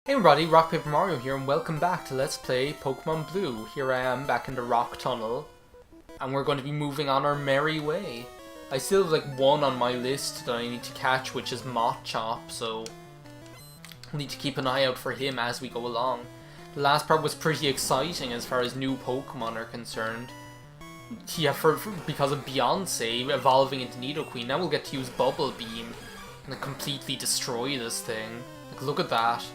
Hey everybody, RockPaperMario here and welcome back to Let's Play Pokemon Blue. Here I am back in the rock tunnel and we're going to be moving on our merry way. I still have like one on my list that I need to catch, which is Machop, so I need to keep an eye out for him as we go along. The last part was pretty exciting as far as new Pokemon are concerned. Yeah, because of Beyonce evolving into Nidoqueen, now we'll get to use Bubble Beam and completely destroy this thing. Like, look at that.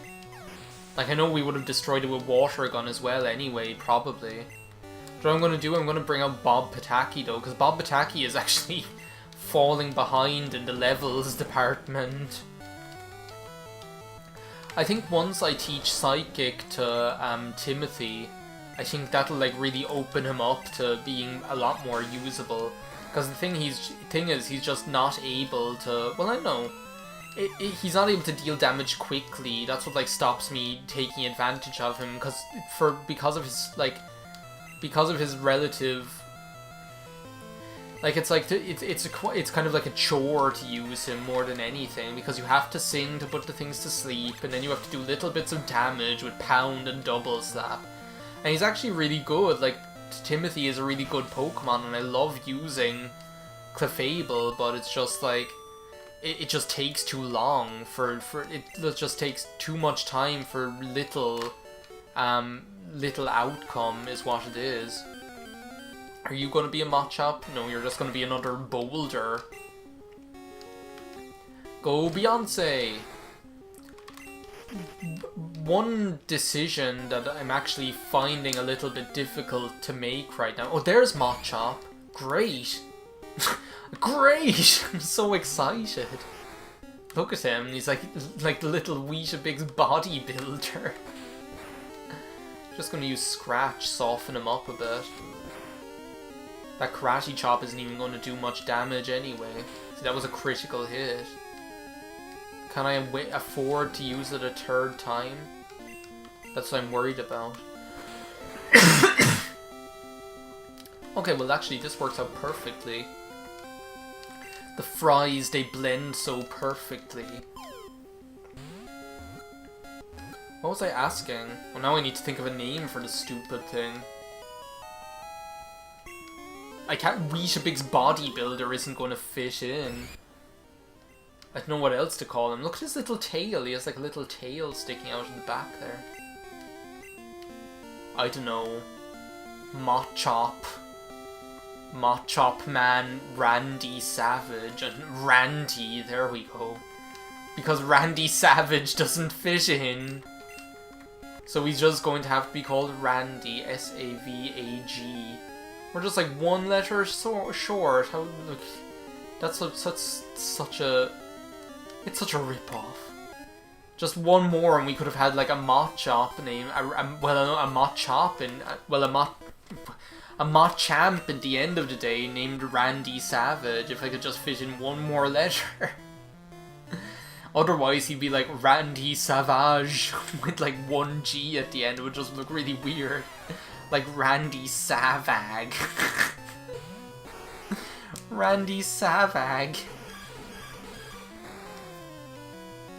Like, I know we would have destroyed it with Water Gun as well anyway, probably. What I'm going to do, I'm going to bring out Bob Pataki though, because Bob Pataki is actually falling behind in the levels department. I think once I teach Psychic to Timothy, I think that'll like really open him up to being a lot more usable. Because the thing is, he's just not able to, well, I don't know. He's not able to deal damage quickly. That's what like stops me taking advantage of him, because of his relative, like, it's kind of like a chore to use him more than anything, because you have to sing to put the things to sleep, and then you have to do little bits of damage with Pound and Double Slap. And he's actually really good. Like, Timothy is a really good Pokemon, and I love using Clefable, but it's just like it just takes too long it just takes too much time for little outcome is what it is. Are you going to be a Machop? No, you're just going to be another boulder. Go Beyonce! One decision that I'm actually finding a little bit difficult to make right now. Oh, there's Machop. Great! Great! I'm so excited. Look at him, he's like the little Weetabix bodybuilder. Just gonna use Scratch, soften him up a bit. That Karate Chop isn't even gonna do much damage anyway. See, that was a critical hit. Can I afford to use it a third time? That's what I'm worried about. Okay, well actually this works out perfectly. The fries, they blend so perfectly. What was I asking? Well, now I need to think of a name for the stupid thing. I can't. Weetabix bodybuilder isn't going to fit in. I don't know what else to call him. Look at his little tail. He has like a little tail sticking out in the back there. I don't know. Machop. Machop Man Randy Savage, and Randy, there we go. Because Randy Savage doesn't fit in. So he's just going to have to be called Randy, S-A-V-A-G. We're just like one letter short. How, look, that's such a rip-off. Just one more and we could have had like a Machop name, a Machop and, a Machamp at the end of the day named Randy Savage, if I could just fit in one more letter. Otherwise he'd be like Randy Savage with like one G at the end. It would just look really weird. Like Randy Savag. Randy Savag.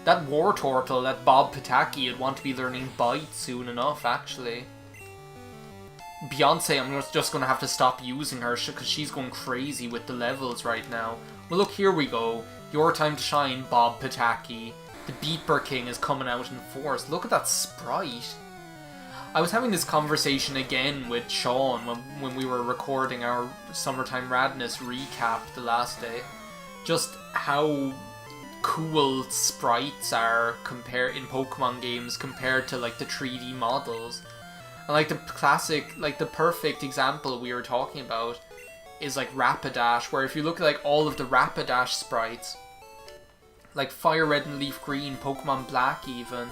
That War Turtle, that Bob Pataki, would want to be learning Bite soon enough, actually. Beyonce, I'm just going to have to stop using her because she's going crazy with the levels right now. Well, look, here we go. Your time to shine, Bob Pataki. The Beeper King is coming out in force. Look at that sprite. I was having this conversation again with Sean when we were recording our Summertime Radness recap the last day. Just how cool sprites are in Pokemon games compared to like the 3D models. And like the classic, like the perfect example we were talking about is like Rapidash, where if you look at like all of the Rapidash sprites, like Fire Red and Leaf Green, Pokemon Black even,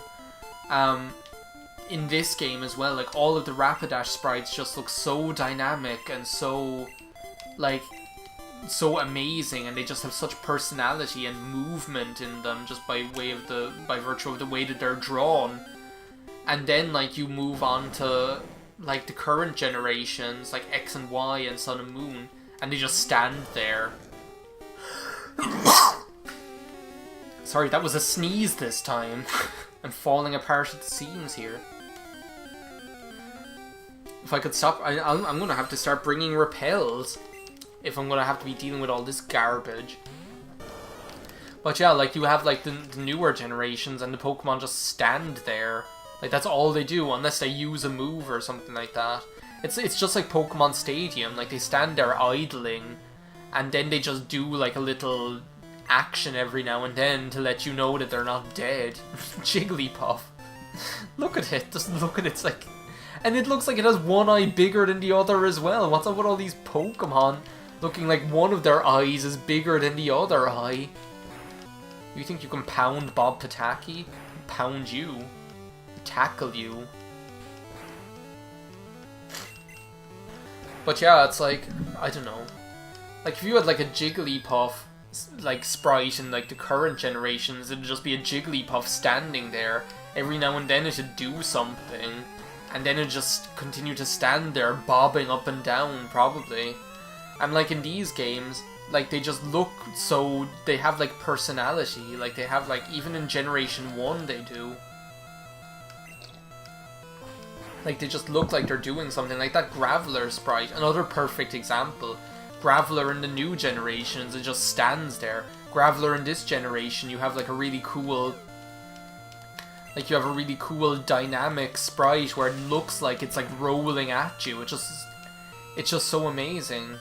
in this game as well, like all of the Rapidash sprites just look so dynamic and so, like, so amazing, and they just have such personality and movement in them just by virtue of the way that they're drawn. And then, like, you move on to, like, the current generations, like X and Y and Sun and Moon, and they just stand there. Sorry, that was a sneeze this time. I'm falling apart at the seams here. If I could stop, I'm gonna have to start bringing repels if I'm gonna have to be dealing with all this garbage. But yeah, like, you have, like, the newer generations and the Pokemon just stand there. Like, that's all they do, unless they use a move or something like that. It's just like Pokemon Stadium, like, they stand there idling, and then they just do, like, a little action every now and then to let you know that they're not dead. Jigglypuff. Look at it, just look at it, it's like... And it looks like it has one eye bigger than the other as well. What's up with all these Pokemon looking like one of their eyes is bigger than the other eye? You think you can pound Bob Pataki? Pound you. Tackle you. But yeah, it's like, I don't know. Like, if you had like a Jigglypuff like sprite in like the current generations, it'd just be a Jigglypuff standing there. Every now and then it'd do something. And then it'd just continue to stand there, bobbing up and down, probably. And like in these games, like, they just look so... They have, like, personality. Like, they have, like... Even in Generation 1, they do. Like, they just look like they're doing something. Like that Graveler sprite. Another perfect example. Graveler in the new generations, it just stands there. Graveler in this generation, you have, like, a really cool... Like, you have a really cool dynamic sprite where it looks like it's, like, rolling at you. It's just so amazing.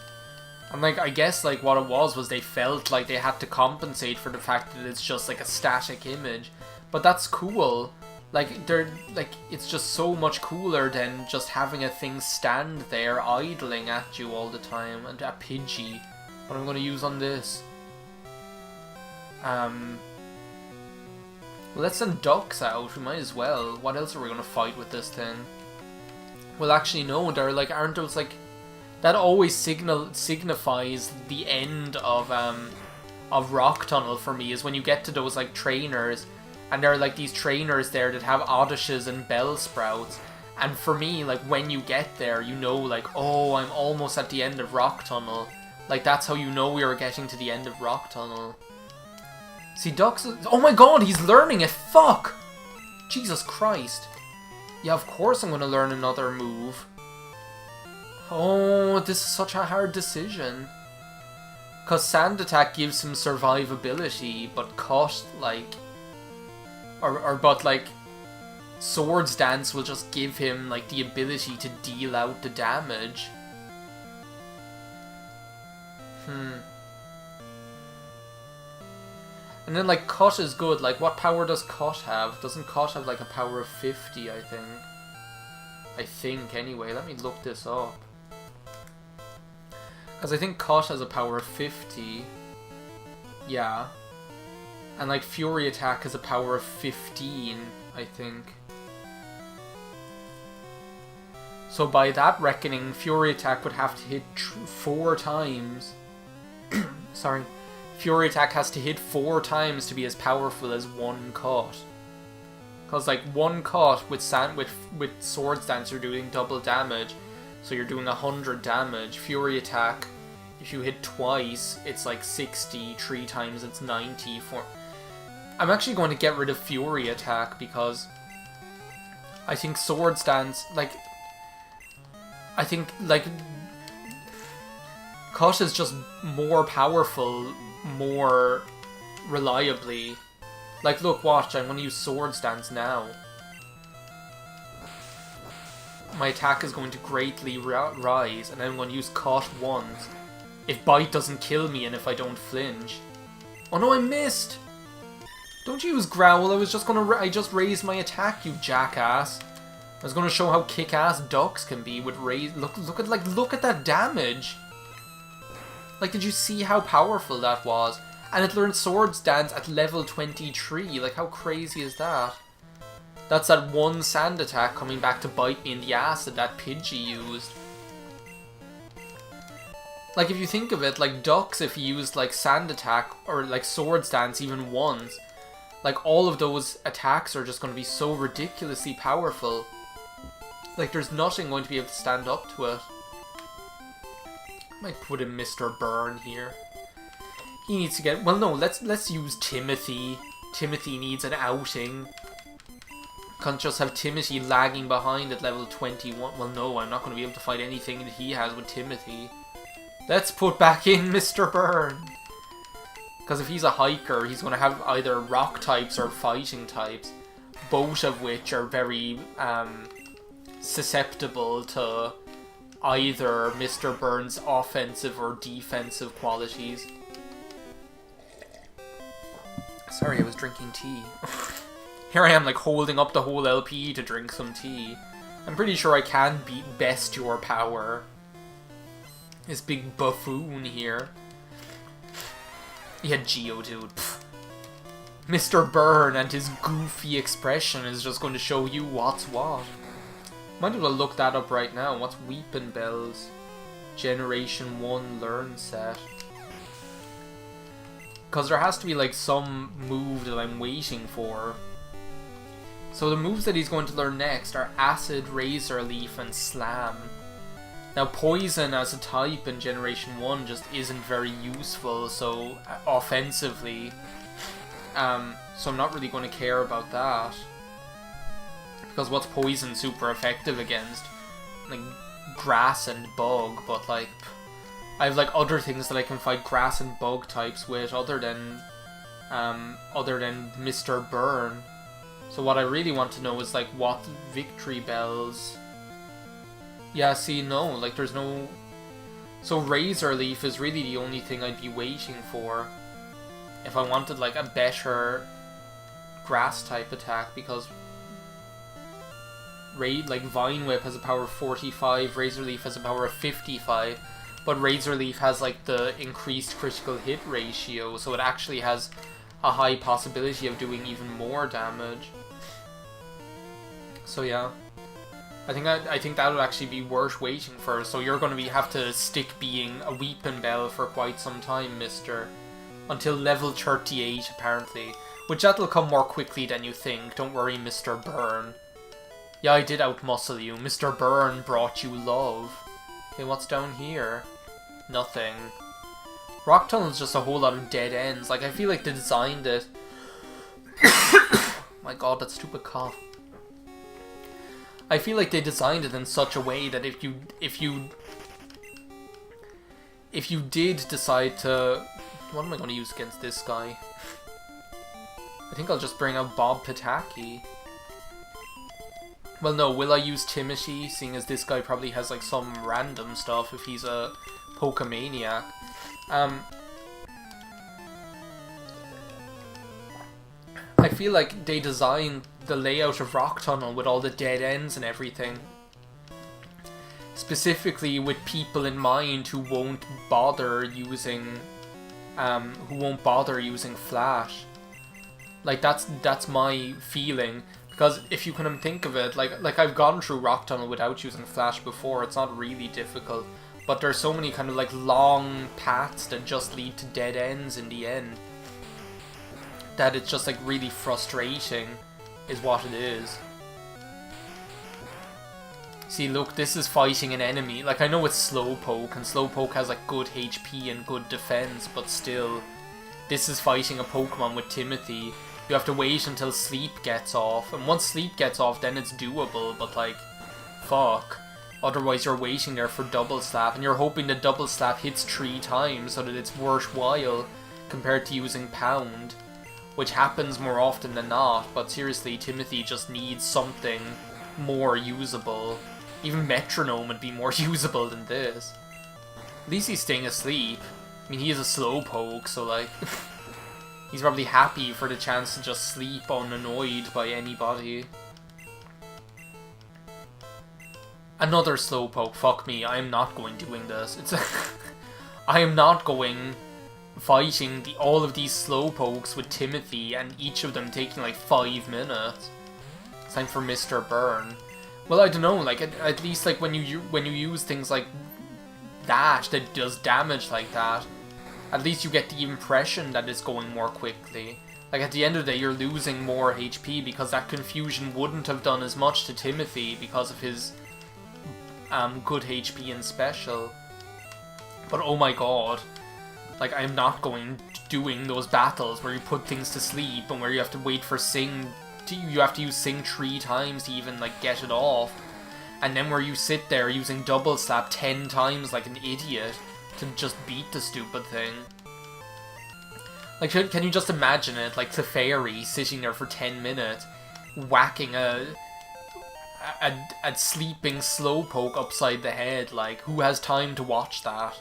And, like, I guess, like, what it was they felt like they had to compensate for the fact that it's just, like, a static image. But that's cool. Like, it's just so much cooler than just having a thing stand there idling at you all the time. And a Pidgey. What I'm going to use on this. Let's send ducks out, we might as well. What else are we gonna fight with this thing? Well, actually, no, they're like, aren't those like... That always signifies the end of Rock Tunnel for me, is when you get to those, like, trainers, and there are, like, these trainers there that have Oddishes and Bellsprouts. And for me, like, when you get there, you know, like, oh, I'm almost at the end of Rock Tunnel. Like, that's how you know we are getting to the end of Rock Tunnel. See, Ducks... Oh my god, he's learning it! Fuck! Jesus Christ. Yeah, of course I'm gonna learn another move. Oh, this is such a hard decision. Because Sand Attack gives him survivability, but Cut, like... But, like... Swords Dance will just give him, like, the ability to deal out the damage. And then, like, Cut is good. Like, what power does Cut have? Doesn't Cut have, like, a power of 50, I think? I think, anyway. Let me look this up. Because I think Cut has a power of 50. Yeah. And, like, Fury Attack has a power of 15, I think. So by that reckoning, Fury Attack would have to hit 4 times. Sorry. Fury Attack has to hit 4 times to be as powerful as one Cut. Because, like, one Cut with Swords Dance, you're doing double damage. So you're doing 100 damage. Fury Attack, if you hit twice, it's like 60. 3 times, it's 90. I'm actually going to get rid of Fury Attack because I think Swords Dance, like... I think, like... Cut is just more powerful, more reliably. Like, look, watch, I'm going to use Swords Dance now. My attack is going to greatly rise, and I'm going to use Cut once. If Bite doesn't kill me and if I don't flinch. Oh no, I missed! Don't use Growl, I was just going to... I just raised my attack, you jackass. I was going to show how kick-ass ducks can be with raise... Look at that damage! Like, did you see how powerful that was? And it learned Swords Dance at level 23. Like, how crazy is that? That's that one Sand Attack coming back to bite me in the ass that Pidgey used. Like, if you think of it, like, Ducks, if he used, like, Sand Attack, or, like, Swords Dance even once, like, all of those attacks are just going to be so ridiculously powerful. Like, there's nothing going to be able to stand up to it. Might put in Mr. Burn here. He needs to get... Well, no, let's use Timothy. Timothy needs an outing. Can't just have Timothy lagging behind at level 21. Well, no, I'm not going to be able to fight anything that he has with Timothy. Let's put back in Mr. Byrne. Because if he's a hiker, he's going to have either rock types or fighting types. Both of which are very susceptible to either Mr. Byrne's offensive or defensive qualities. Sorry, I was drinking tea. Here I am, like, holding up the whole LP to drink some tea. I'm pretty sure I can beat Bestior Power. This big buffoon here. Yeah, Geodude. Pfft. Mr. Byrne and his goofy expression is just going to show you what's what. Might as well look that up right now. What's Weepin' Bells? Generation 1 Learn Set. Because there has to be, like, some move that I'm waiting for. So the moves that he's going to learn next are Acid, Razor Leaf, and Slam. Now, Poison as a type in Generation 1 just isn't very useful, so offensively. So I'm not really going to care about that. Because what's Poison super effective against? Like, Grass and Bug, but like... I have like other things that I can fight Grass and Bug types with other than Mr. Byrne. So what I really want to know is like what Victory Bells... Yeah, see, no, like there's no... So Razor Leaf is really the only thing I'd be waiting for if I wanted like a better grass type attack, because like Vine Whip has a power of 45, Razor Leaf has a power of 55, but Razor Leaf has like the increased critical hit ratio, so it actually has a high possibility of doing even more damage. So yeah, I think that would actually be worth waiting for. So you're going to have to stick being a Weepin' Bell for quite some time, mister. Until level 38, apparently. Which that'll come more quickly than you think. Don't worry, Mr. Byrne. Yeah, I did outmuscle you. Mr. Byrne brought you love. Okay, what's down here? Nothing. Rock Tunnel's just a whole lot of dead ends. Like, I feel like they designed it... My god, that stupid cough. I feel like they designed it in such a way that if you did decide to... What am I going to use against this guy? I think I'll just bring out Bob Pataki. Well, no, will I use Timothy, seeing as this guy probably has like some random stuff if he's a Pokemaniac. I feel like they designed the layout of Rock Tunnel with all the dead ends and everything specifically with people in mind who won't bother using Flash. Like that's my feeling, because if you can think of it, like I've gone through Rock Tunnel without using Flash before. It's not really difficult, but there's so many kind of like long paths that just lead to dead ends in the end that it's just like really frustrating is what it is. See, look, this is fighting an enemy. Like, I know it's Slowpoke, and Slowpoke has like good HP and good defense, but still, this is fighting a Pokemon with Timothy. You have to wait until Sleep gets off, and once Sleep gets off, then it's doable, but like, fuck. Otherwise you're waiting there for Double Slap, and you're hoping that Double Slap hits 3 times so that it's worthwhile compared to using Pound, which happens more often than not. But seriously, Timothy just needs something more usable. Even Metronome would be more usable than this. At least he's staying asleep. I mean, he is a Slowpoke, so like... he's probably happy for the chance to just sleep unannoyed by anybody. Another Slowpoke, fuck me, I am not going doing this. I am not going fighting all of these Slowpokes with Timothy and each of them taking like 5 minutes. It's time for Mr. Byrne. Well, I don't know, like at least like when you use things like that does damage like that, at least you get the impression that it's going more quickly. Like at the end of the day, you're losing more HP because that confusion wouldn't have done as much to Timothy because of his good HP and special. But oh my god, like I'm not doing those battles where you put things to sleep and where you have to wait for Sing you have to use Sing 3 times to even like get it off, and then where you sit there using double slap 10 times like an idiot to just beat the stupid thing. Like, can you just imagine it? Like Teferi sitting there for 10 minutes, whacking a sleeping slowpoke upside the head. Like, who has time to watch that?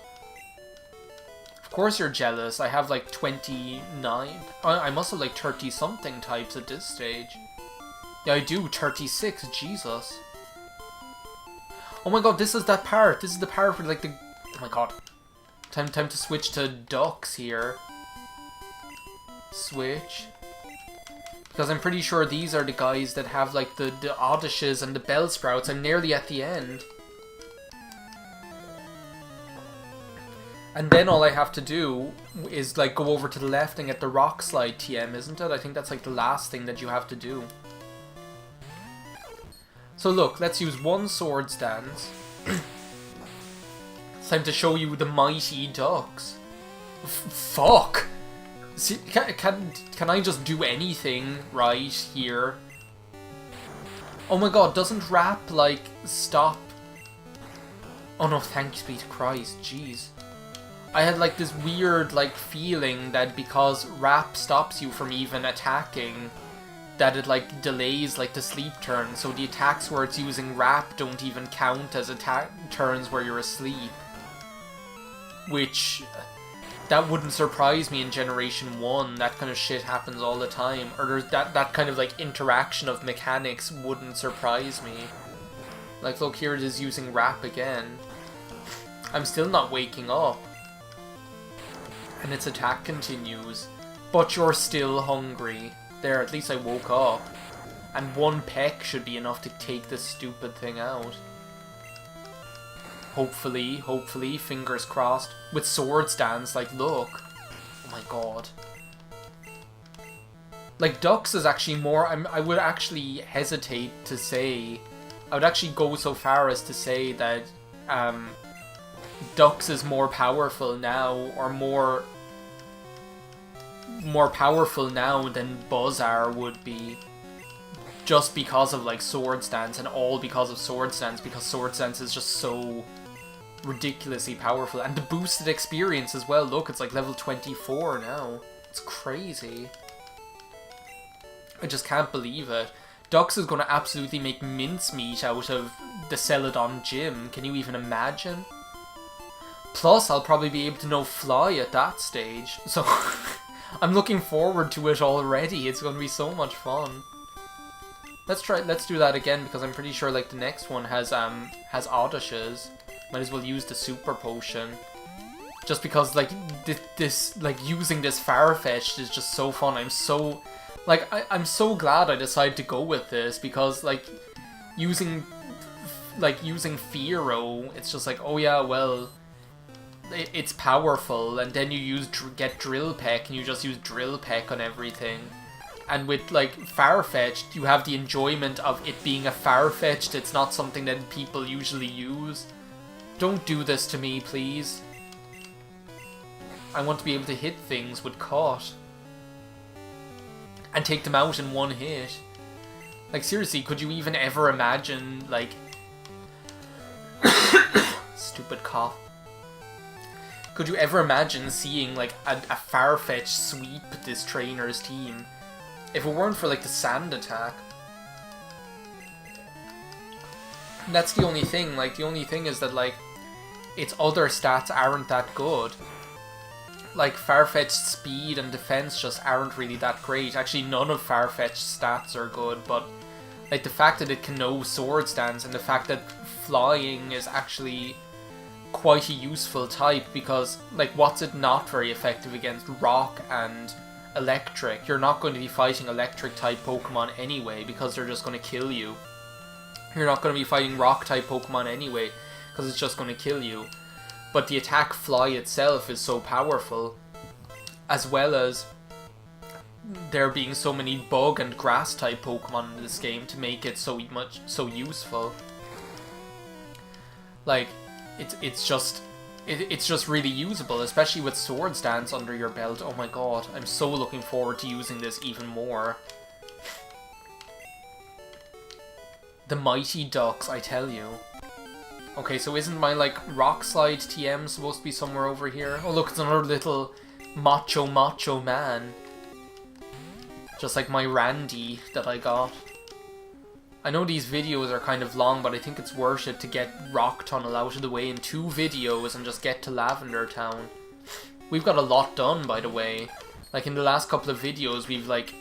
Of course you're jealous. I have like 29. I must have like 30 something types at this stage. Yeah, I do. 36. Jesus. Oh my god, this is that part. This is the part where like the... Oh my god. Time to switch to ducks here. Switch. Because I'm pretty sure these are the guys that have like the Oddishes and the Bellsprouts. I'm nearly at the end. And then all I have to do is like go over to the left and get the Rock Slide TM, isn't it? I think that's like the last thing that you have to do. So look, let's use one Swords Dance. It's time to show you the mighty ducks. Fuck! See, can I just do anything right here? Oh my god, doesn't rap, like, stop? Oh no, thanks be to Christ, jeez. I had, like, this weird, like, feeling that because rap stops you from even attacking, that it, like, delays, like, the sleep turn, so the attacks where it's using rap don't even count as attack turns where you're asleep. Which... that wouldn't surprise me in Generation 1, that kind of shit happens all the time. Or there's that kind of like interaction of mechanics wouldn't surprise me. Like look, here it is using rap again. I'm still not waking up. And its attack continues. But you're still hungry. There, at least I woke up. And one peck should be enough to take this stupid thing out. Hopefully, fingers crossed. With Swords Dance, like, look. Oh my god. Like, Ducks is actually more... I would actually hesitate to say... I would actually go so far as to say that Ducks is more powerful now, or more powerful now than Buzzar would be. Just because of, like, Swords Dance, and all because of Swords Dance, because Swords Dance is just so... ridiculously powerful, and the boosted experience as well. Look, it's like level 24 now. It's crazy. I just can't believe it. Dux is going to absolutely make mincemeat out of the Celadon gym. Can you even imagine? Plus, I'll probably be able to know Fly at that stage. So, I'm looking forward to it already. It's going to be so much fun. Let's do that again, because I'm pretty sure like the next one has Oddishes. Might as well use the super potion. Just because like this like using this Farfetch'd is just so fun. I'm so I'm so glad I decided to go with this, because like using Fearow, it's just like, oh yeah, well, it's powerful, and then you get Drill Peck and you just use Drill Peck on everything. And with like Farfetch'd, you have the enjoyment of it being a Farfetch'd. It's not something that people usually use. Don't do this to me, please. I want to be able to hit things with Caught. And take them out in one hit. Like, seriously, could you even ever imagine, like... Stupid cough. Could you ever imagine seeing, like, a Farfetch'd sweep this trainer's team? If it weren't for, like, the sand attack. And that's the only thing. Like, the only thing is that, like, its other stats aren't that good. Like, Farfetch'd speed and defense just aren't really that great. Actually, none of Farfetch'd stats are good, but, like, the fact that it can know Swords Dance and the fact that flying is actually quite a useful type, because, like, what's it not very effective against? Rock and Electric. You're not going to be fighting Electric-type Pokemon anyway, because they're just going to kill you. You're not going to be fighting Rock-type Pokemon anyway, because it's just going to kill you. But the attack Fly itself is so powerful, as well as there being so many Bug and Grass-type Pokemon in this game to make it so useful. Like, it's just really usable, especially with Swords Dance under your belt. Oh my god, I'm so looking forward to using this even more. The Mighty Ducks, I tell you. Okay, so isn't my, like, Rock Slide TM supposed to be somewhere over here? Oh, look, it's another little macho man. Just like my Randy that I got. I know these videos are kind of long, but I think it's worth it to get Rock Tunnel out of the way in 2 videos and just get to Lavender Town. We've got a lot done, by the way. Like, in the last couple of videos, we've, like,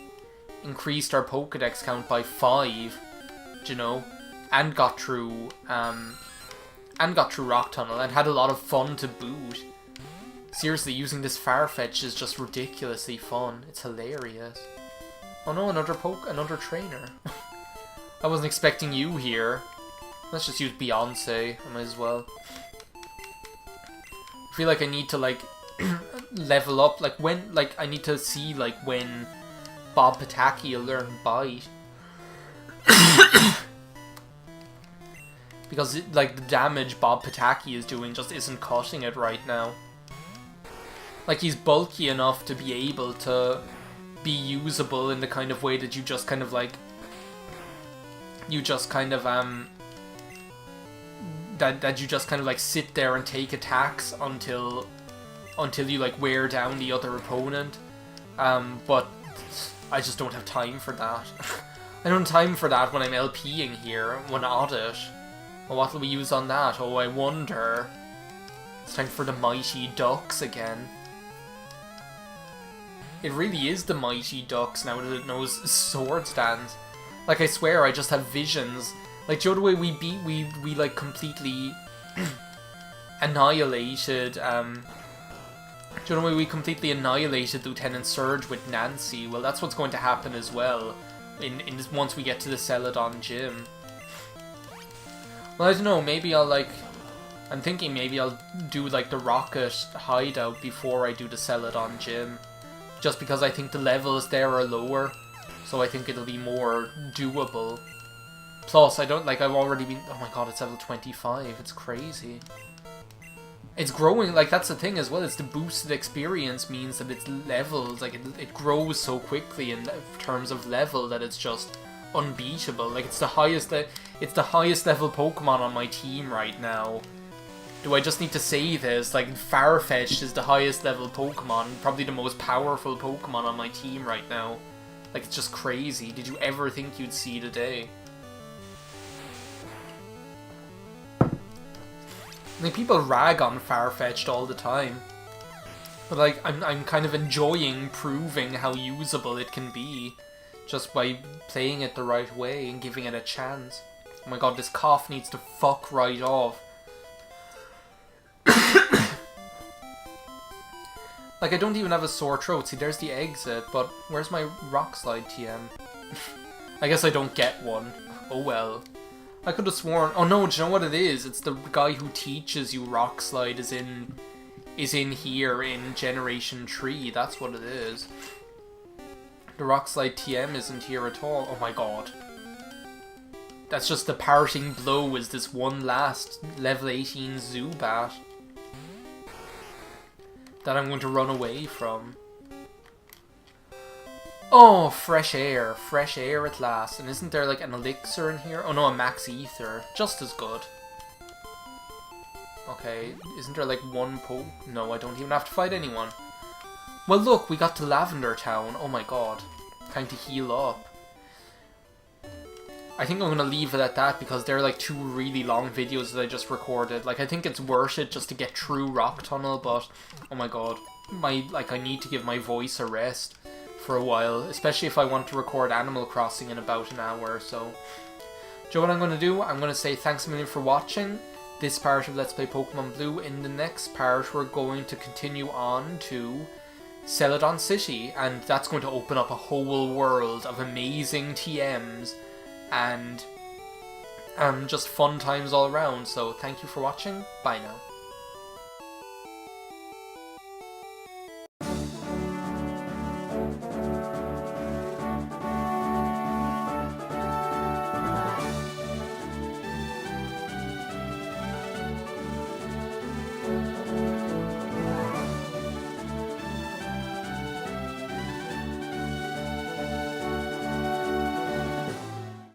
increased our Pokédex count by 5, you know, and got through Rock Tunnel, and had a lot of fun to boot. Seriously, using this Farfetch is just ridiculously fun. It's hilarious. Oh no, another trainer. I wasn't expecting you here. Let's just use Beyonce. I might as well. I feel like I need to, like, level up. Like, when, like, I need to see, like, when Bob Pataki will learn Bite. Because, like, the damage Bob Pataki is doing just isn't cutting it right now. Like, he's bulky enough to be able to be usable in the kind of way that you just kind of, like, that you just kind of like sit there and take attacks until you like wear down the other opponent. But I just don't have time for that. I don't have time for that when I'm LPing here, when audit. Well, what will we use on that? Oh, I wonder. It's time for the Mighty Ducks again. It really is the Mighty Ducks now that it knows sword stance. Like, I swear, I just have visions. Like, do you know the way we like, completely annihilated, do you know the way we completely annihilated Lieutenant Surge with Nancy? Well, that's what's going to happen as well, once we get to the Celadon Gym. Well, I don't know, maybe I'll, like, I'm thinking maybe I'll do, like, the Rocket hideout before I do the Celadon Gym. Just because I think the levels there are lower. So I think it'll be more doable. Plus, I don't, like, I've already been, oh my god, it's level 25, it's crazy. It's growing, like, that's the thing as well, it's the boosted experience means that its levels, like, it grows so quickly in terms of level that it's just unbeatable. Like, it's the highest level Pokemon on my team right now. Do I just need to say this? Like, Farfetch'd is the highest level Pokemon, probably the most powerful Pokemon on my team right now. Like, it's just crazy. Did you ever think you'd see the day? Like, people rag on Farfetch'd all the time. But, like, I'm kind of enjoying proving how usable it can be. Just by playing it the right way and giving it a chance. Oh my god, this cough needs to fuck right off. Like, I don't even have a sore throat. See, there's the exit, but where's my Rock Slide TM? I guess I don't get one. Oh well. I could have sworn... Oh no, do you know what it is? It's the guy who teaches you Rock Slide is in here in Generation 3. That's what it is. The Rock Slide TM isn't here at all. Oh my god. That's just the parting blow is this one last level 18 Zubat that I'm going to run away from. Oh, fresh air at last. And isn't there like an elixir in here? Oh no, a max ether. Just as good. Okay, isn't there like one No, I don't even have to fight anyone. Well look, we got to Lavender Town. Oh my god. Time to heal up. I think I'm going to leave it at that because they're like 2 really long videos that I just recorded. Like, I think it's worth it just to get through Rock Tunnel, but oh my god. I need to give my voice a rest for a while, especially if I want to record Animal Crossing in about an hour or so. Do you know what I'm going to do? I'm going to say thanks a million for watching this part of Let's Play Pokemon Blue. In the next part, we're going to continue on to Celadon City, and that's going to open up a whole world of amazing TMs and just fun times all around. So thank you for watching. Bye now.